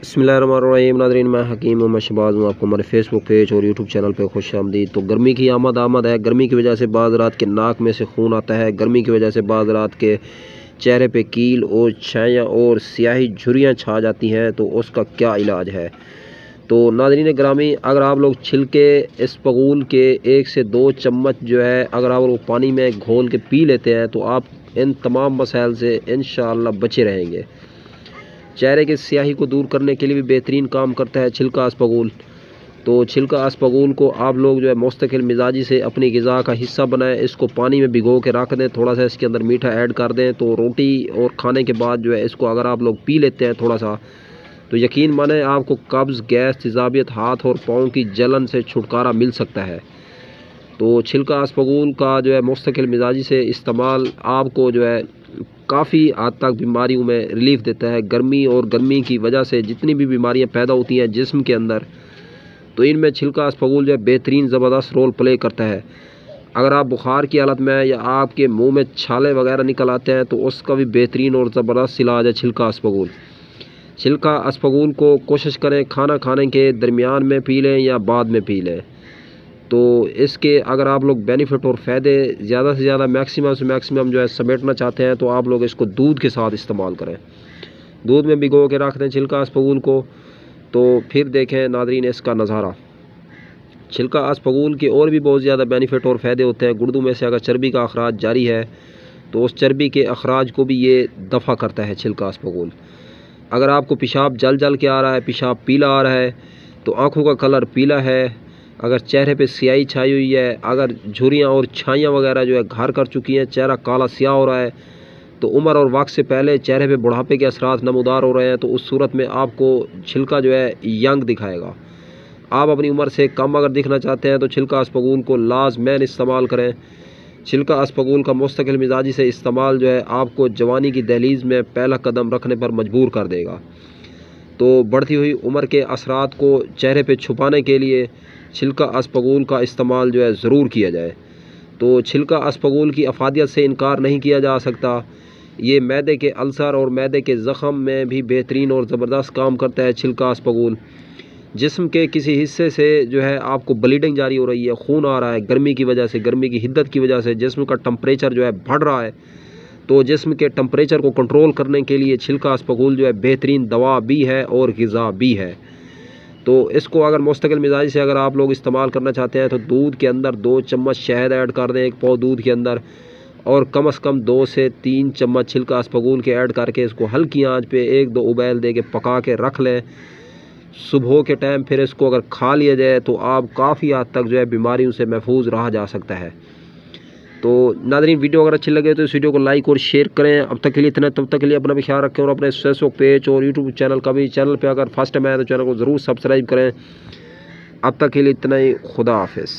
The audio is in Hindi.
बिस्मिल्लाहिर्रहमानिर्रहीम। नाज़रीन, मैं हकीम मैं शहबाज हूँ। आपको हमारे फेसबुक पेज और यूट्यूब चैनल पे खुश आमदीद। तो गर्मी की आमद है। गर्मी की वजह से बाज़ रात के नाक में से खून आता है। गर्मी की वजह से बाज़ रात के चेहरे पे कील और छाया और स्याही झुर्रियाँ छा जाती हैं। तो उसका क्या इलाज है? तो नाज़रीन ग्रामी, अगर आप लोग छिलके इसबगोल के 1 से 2 चम्मच जो है अगर आप वो पानी में घोल के पी लेते हैं तो आप इन तमाम मसाइल से इंशाअल्लाह बचे रहेंगे। चेहरे की स्याही को दूर करने के लिए भी बेहतरीन काम करता है छिलका इसबगोल। तो छिलका इसबगोल को आप लोग जो है मुस्तकिल मिजाजी से अपनी ग़िज़ा का हिस्सा बनाएं। इसको पानी में भिगो के रख दें, थोड़ा सा इसके अंदर मीठा ऐड कर दें। तो रोटी और खाने के बाद जो है इसको अगर आप लोग पी लेते हैं थोड़ा सा, तो यकीन माने आपको कब्ज़, गैस, तेज़ाबियत, हाथ और पाँव की जलन से छुटकारा मिल सकता है। तो छिलका इसबगोल का जो है मुस्तकिल मिजाजी से इस्तेमाल आपको जो है काफ़ी हद तक बीमारियों में रिलीफ़ देता है। गर्मी की वजह से जितनी भी बीमारियां पैदा होती हैं जिस्म के अंदर, तो इनमें छिलका इसबगोल जो है बेहतरीन ज़बरदस्त रोल प्ले करता है। अगर आप बुखार की हालत में या आपके मुंह में छाले वगैरह निकल आते हैं तो उसका भी बेहतरीन और ज़बरदस्त इलाज है छिलका इसबगोल। छिलका इसबगोल को कोशिश करें खाना खाने के दरमियान में पी लें या बाद में पी लें। तो इसके अगर आप लोग बेनिफिट और फ़ायदे ज़्यादा से ज़्यादा मैक्सिमम से मैक्सिमम जो है समेटना चाहते हैं तो आप लोग इसको दूध के साथ इस्तेमाल करें। दूध में भिगो के रख दें छिलका इसबगोल को। तो फिर देखें नाज़रीन इसका नज़ारा। छिलका इसबगोल के और भी बहुत ज़्यादा बेनिफिट और फ़ायदे होते हैं। गुर्दों में से अगर चर्बी का अखराज जारी है तो उस चर्बी के अखराज को भी ये दफ़ा करता है छिलका इसबगोल। अगर आपको पेशाब जल के आ रहा है, पेशाब पीला आ रहा है, तो आँखों का कलर पीला है, अगर चेहरे पे स्याही छाई हुई है, अगर झुर्रियाँ और छाइयाँ वगैरह जो है घर कर चुकी हैं, चेहरा काला स्याह हो रहा है, तो उम्र और वक्त से पहले चेहरे पे बुढ़ापे के असरात नमूदार हो रहे हैं, तो उस सूरत में आपको छिलका जो है यंग दिखाएगा। आप अपनी उम्र से कम अगर दिखना चाहते हैं तो छिलका इसबगोल को लाज़मन इस्तेमाल करें। छिलका इसबगोल का मुस्तकिल मिजाजी से इस्तेमाल जो है आपको जवानी की दहलीज में पहला कदम रखने पर मजबूर कर देगा। तो बढ़ती हुई उम्र के असरात को चेहरे पे छुपाने के लिए छिलका इसबगोल का इस्तेमाल जो है ज़रूर किया जाए। तो छिलका इसबगोल की अफादियत से इनकार नहीं किया जा सकता। ये मैदे के अल्सर और मैदे के ज़ख़म में भी बेहतरीन और ज़बरदस्त काम करता है छिलका इसबगोल। जिस्म के किसी हिस्से से जो है आपको ब्लीडिंग जारी हो रही है, खून आ रहा है गर्मी की वजह से, गर्मी की हिद्दत की वजह से जिस्म का टेम्परेचर जो है बढ़ रहा है, तो जिस्म के टेम्परेचर को कंट्रोल करने के लिए छिलका इसबगोल जो है बेहतरीन दवा भी है और ग़िज़ा भी है। तो इसको अगर मुस्तकिल मिजाज से अगर आप लोग इस्तेमाल करना चाहते हैं तो दूध के अंदर 2 चम्मच शहद ऐड कर दें, 1 पाव दूध के अंदर, और कम से कम 2 से 3 चम्मच छिलका इसबगोल के ऐड करके इसको हल्की आंच पे 1-2 उबाल दे के पका के रख लें। सुबह के टाइम फिर इसको अगर खा लिया जाए तो आप काफ़ी हद तक जो है बीमारियों से महफूज रहा जा सकता है। तो नाज़रीन, वीडियो अगर अच्छी लगे तो इस वीडियो को लाइक और शेयर करें। अब तक के लिए इतना, तब तक के लिए अपना भी ख्याल रखें और अपने फेसबुक पेज और यूट्यूब चैनल का भी, चैनल पे अगर फर्स्ट टाइम आए तो चैनल को ज़रूर सब्सक्राइब करें। अब तक के लिए इतना ही। खुदा हाफिज़।